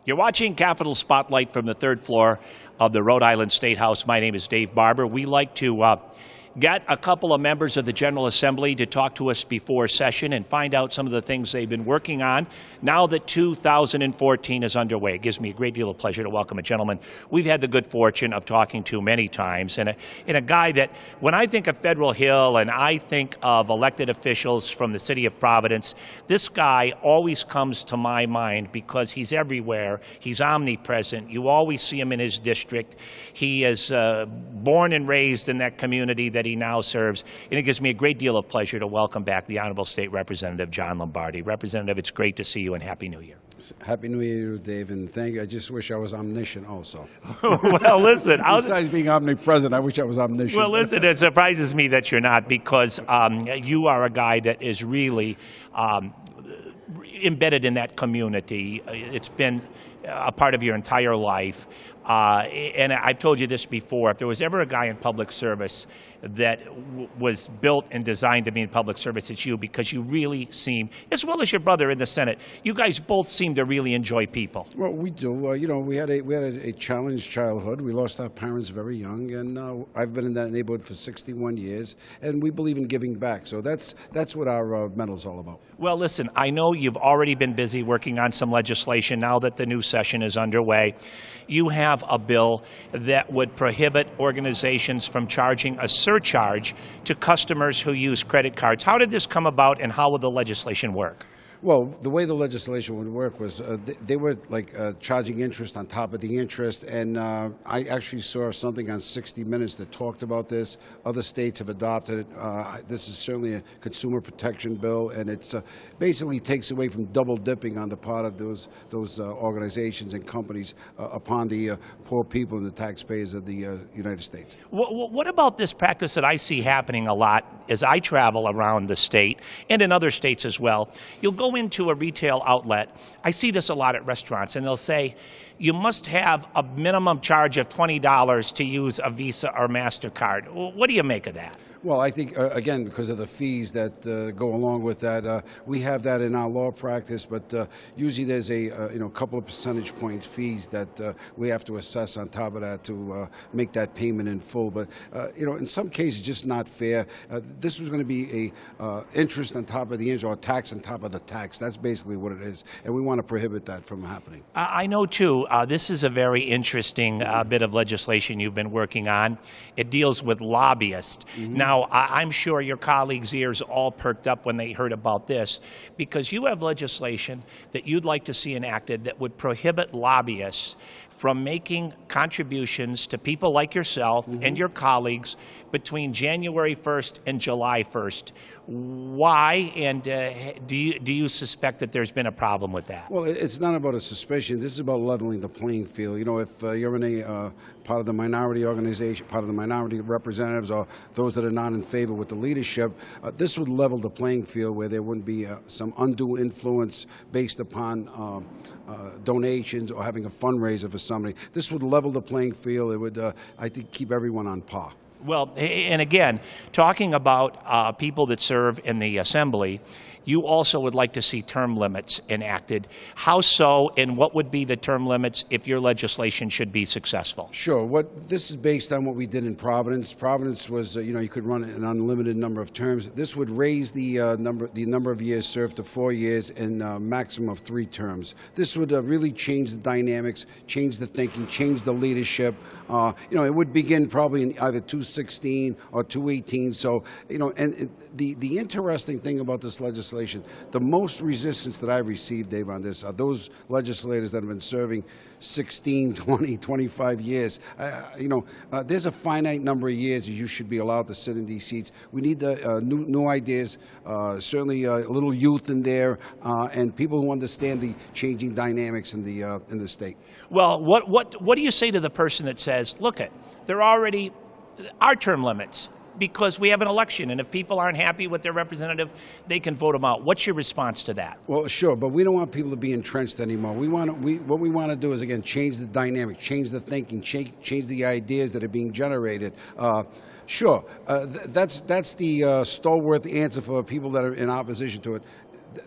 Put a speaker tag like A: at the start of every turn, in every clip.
A: You're watching Capitol Spotlight from the third floor of the Rhode Island State House. My name is Dave Barber. We like to get a couple of members of the General Assembly to talk to us before session and find out some of the things they've been working on now that 2014 is underway. It gives me a great deal of pleasure to welcome a gentleman we've had the good fortune of talking to many times, and a guy that, when I think of Federal Hill and I think of elected officials from the city of Providence, this guy always comes to my mind because he's everywhere. He's omnipresent. You always see him in his district. He is born and raised in that community that he now serves, and it gives me a great deal of pleasure to welcome back the Honorable State Representative John Lombardi. Representative, it's great to see you, and Happy New Year.
B: Happy New Year, Dave, and thank you. I just wish I was omniscient also.
A: Well, listen.
B: Besides being omnipresent, I wish I was omniscient.
A: Well, listen, it surprises me that you're not, because you are a guy that is really embedded in that community. It's been a part of your entire life. And I've told you this before, if there was ever a guy in public service that was built and designed to be in public service, it's you, because you really seem, as well as your brother in the Senate, you guys both seem to really enjoy people.
B: Well, we do. You know, we had a challenged childhood. We lost our parents very young, and I've been in that neighborhood for 61 years, and we believe in giving back. So that's what our medal's all about.
A: Well, listen, I know you've already been busy working on some legislation now that the new session is underway. You have a bill that would prohibit organizations from charging a surcharge to customers who use credit cards. How did this come about, and how will the legislation work?
B: Well, the way the legislation would work was they were like charging interest on top of the interest, and I actually saw something on 60 Minutes that talked about this. Other states have adopted it. This is certainly a consumer protection bill, and it's basically takes away from double dipping on the part of those organizations and companies upon the poor people and the taxpayers of the United States.
A: What about this practice that I see happening a lot as I travel around the state and in other states as well? You'll go into a retail outlet. I see this a lot at restaurants, and they'll say, you must have a minimum charge of $20 to use a Visa or MasterCard. What do you make of that?
B: Well, I think, again, because of the fees that go along with that, we have that in our law practice, but usually there's a couple of percentage point fees that we have to assess on top of that to make that payment in full. But, in some cases, just not fair. This was going to be a interest on top of the interest, or tax on top of the tax. That's basically what it is, and we want to prohibit that from happening.
A: I know, too. This is a very interesting bit of legislation you've been working on. It deals with lobbyists. Mm-hmm. Now, I'm sure your colleagues' ears all perked up when they heard about this, because you have legislation that you'd like to see enacted that would prohibit lobbyists from making contributions to people like yourself and your colleagues between January 1st and July 1st. Why, and do you suspect that there's been a problem with that?
B: Well, it's not about a suspicion. This is about leveling the playing field. You know, if you're in a part of the minority organization, part of the minority representatives, or those that are not in favor with the leadership, this would level the playing field where there wouldn't be some undue influence based upon donations or having a fundraiser for somebody. This would level the playing field. It would, I think, keep everyone on par.
A: Well, and again, talking about people that serve in the Assembly, you also would like to see term limits enacted. How so, and what would be the term limits if your legislation should be successful?
B: Sure. This is based on what we did in Providence. Providence was, you could run an unlimited number of terms. This would raise the number of years served to 4 years and a maximum of 3 terms. This would really change the dynamics, change the thinking, change the leadership. It would begin probably in either 2016 or 2018. So, and the interesting thing about this legislation, the most resistance that I've received, Dave, on this are those legislators that have been serving 16, 20, 25 years. There's a finite number of years you should be allowed to sit in these seats. We need new ideas, certainly a little youth in there, and people who understand the changing dynamics in the state.
A: Well, what do you say to the person that says, look, there already are term limits, because we have an election, and if people aren't happy with their representative, they can vote them out. What's your response to that?
B: Well, sure, but we don't want people to be entrenched anymore. What we want to do is, again, change the dynamic, change the thinking, change the ideas that are being generated. Sure, that's the stalwart answer for people that are in opposition to it.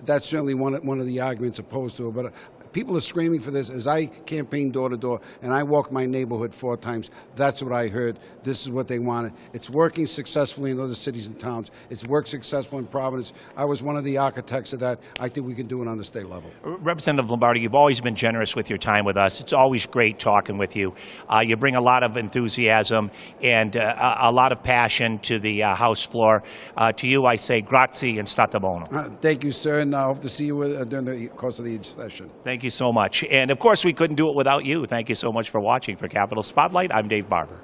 B: That's certainly one of the arguments opposed to it, but People are screaming for this. As I campaign door to door, and I walk my neighborhood 4 times, that's what I heard. This is what they wanted. It's working successfully in other cities and towns. It's worked successful in Providence. I was one of the architects of that. I think we can do it on the state level.
A: Representative Lombardi, you've always been generous with your time with us. It's always great talking with you. You bring a lot of enthusiasm and a lot of passion to the House floor. To you, I say grazie and state buono.
B: Thank you, sir, and I hope to see you during the course of the session.
A: Thank you so much. And, of course, we couldn't do it without you. Thank you so much for watching. For Capitol Spotlight, I'm Dave Barber.